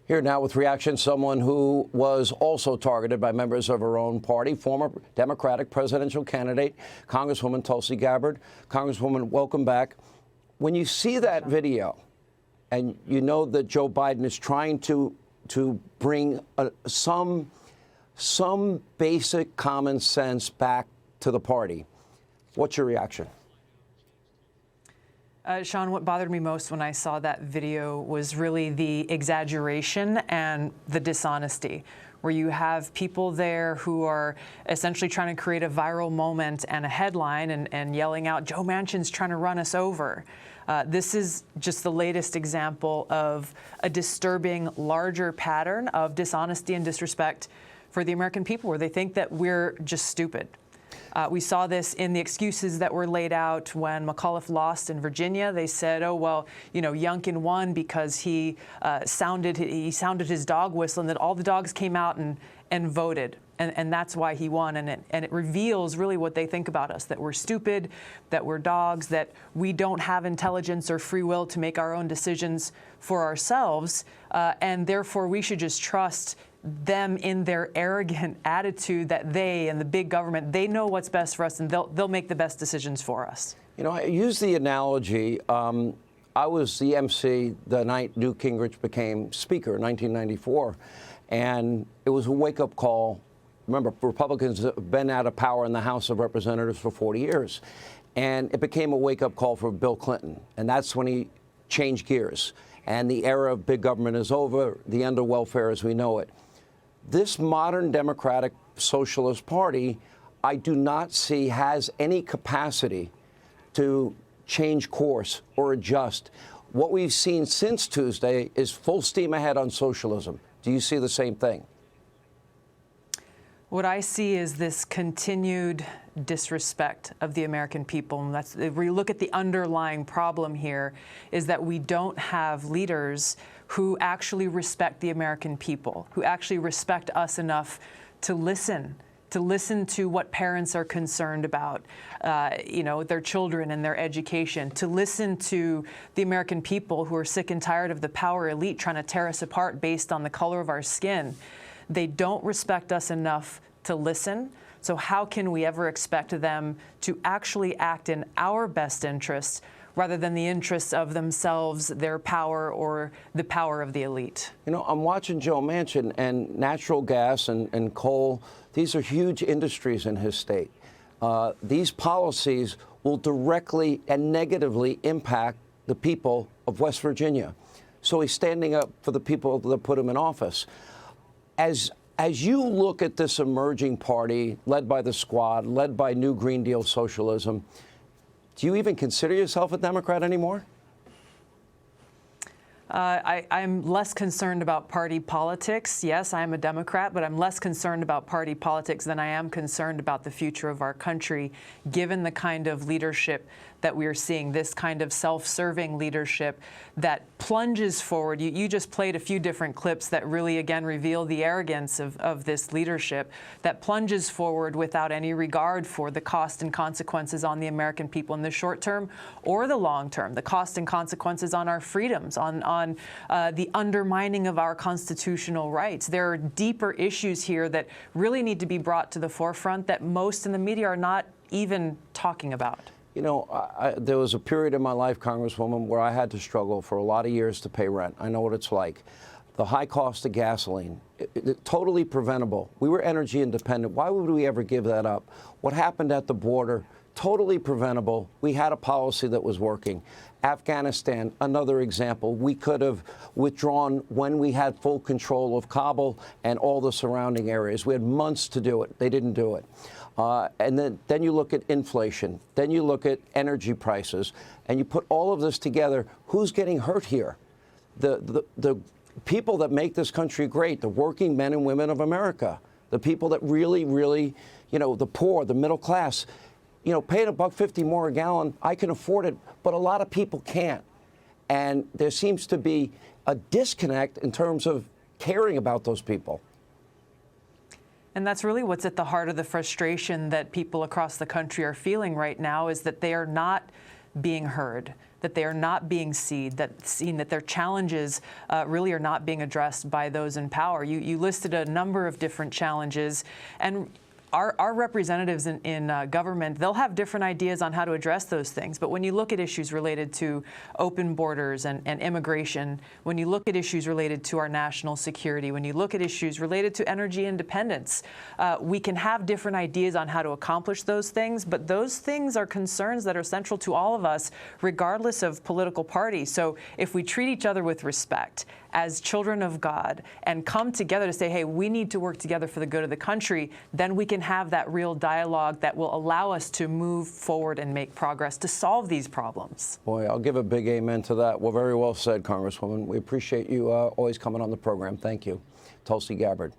Here now with reaction, someone who was also targeted by members of her own party, former Democratic presidential candidate, Congresswoman Tulsi Gabbard. Congresswoman, welcome back. When you see that video and you know that Joe Biden is trying to bring some basic common sense back to the party, what's your reaction? Sean, what bothered me most when I saw that video was really the exaggeration and the dishonesty, where you have people there who are essentially trying to create a viral moment and a headline and yelling out, Joe Manchin's trying to run us over. This is just the latest example of a disturbing, larger pattern of dishonesty and disrespect for the American people, where they think that we're just stupid. We saw this in the excuses that were laid out when McAuliffe lost in Virginia. They said, oh, well, you know, Youngkin won because he sounded his dog whistle, and that all the dogs came out and voted. And that's why he won. And it reveals really what they think about us, that we're stupid, that we're dogs, that we don't have intelligence or free will to make our own decisions for ourselves. And therefore, we should just trust them in their arrogant attitude that they and the big government, they know what's best for us, and they'll make the best decisions for us. You know, I use the analogy, I was the MC the night Newt Gingrich became Speaker in 1994, and it was a wake-up call. Remember, Republicans have been out of power in the House of Representatives for 40 years, and it became a wake-up call for Bill Clinton, and that's when he changed gears, and the era of big government is over, the end of welfare as we know it. This modern Democratic Socialist Party, I do not see has any capacity to change course or adjust. What we've seen since Tuesday is full steam ahead on socialism. Do you see the same thing? What I see is this continued disrespect of the American people. And that's, if we look at the underlying problem here, is that we don't have leaders who actually respect the American people, who actually respect us enough to listen to what parents are concerned about, you know, their children and their education, to listen to the American people who are sick and tired of the power elite trying to tear us apart based on the color of our skin. They don't respect us enough to listen. So how can we ever expect them to actually act in our best interests rather than the interests of themselves, their power, or the power of the elite? You know, I'm watching Joe Manchin, and natural gas and coal, these are huge industries in his state. These policies will directly and negatively impact the people of West Virginia. So he's standing up for the people that put him in office. As you look at this emerging party led by the Squad, led by New Green Deal socialism, do you even consider yourself a Democrat anymore? I'm less concerned about party politics. Yes, I'm a Democrat, but I'm less concerned about party politics than I am concerned about the future of our country, given the kind of leadership that we are seeing, this kind of self-serving leadership that plunges forward. You just played a few different clips that really, again, reveal the arrogance of this leadership that plunges forward without any regard for the cost and consequences on the American people in the short term or the long term, the cost and consequences on our freedoms, on the undermining of our constitutional rights. There are deeper issues here that really need to be brought to the forefront that most in the media are not even talking about. You know, there was a period in my life, Congresswoman, where I had to struggle for a lot of years to pay rent. I know what it's like. The high cost of gasoline, totally preventable. We were energy independent. Why would we ever give that up? What happened at the border, totally preventable. We had a policy that was working. Afghanistan, another example. We could have withdrawn when we had full control of Kabul and all the surrounding areas. We had months to do it. They didn't do it. And then you look at inflation, then you look at energy prices, and you put all of this together. Who's getting hurt here? The people that make this country great, the working men and women of America, the people that really, you know, the poor, the middle class. You know, paying $1.50 more a gallon, I can afford it, but a lot of people can't. And there seems to be a disconnect in terms of caring about those people. And that's really what's at the heart of the frustration that people across the country are feeling right now, is that they are not being heard, that they are not being seen, that their challenges really are not being addressed by those in power. You listed a number of different challenges, and our representatives in government, they'll have different ideas on how to address those things. But when you look at issues related to open borders and immigration, when you look at issues related to our national security, when you look at issues related to energy independence, we can have different ideas on how to accomplish those things, but those things are concerns that are central to all of us, regardless of political party. So if we treat each other with respect as children of God and come together to say, hey, we need to work together for the good of the country, then we can have that real dialogue that will allow us to move forward and make progress to solve these problems. Boy, I'll give a big amen to that. Well, very well said, Congresswoman. We appreciate you always coming on the program. Thank you. Tulsi Gabbard.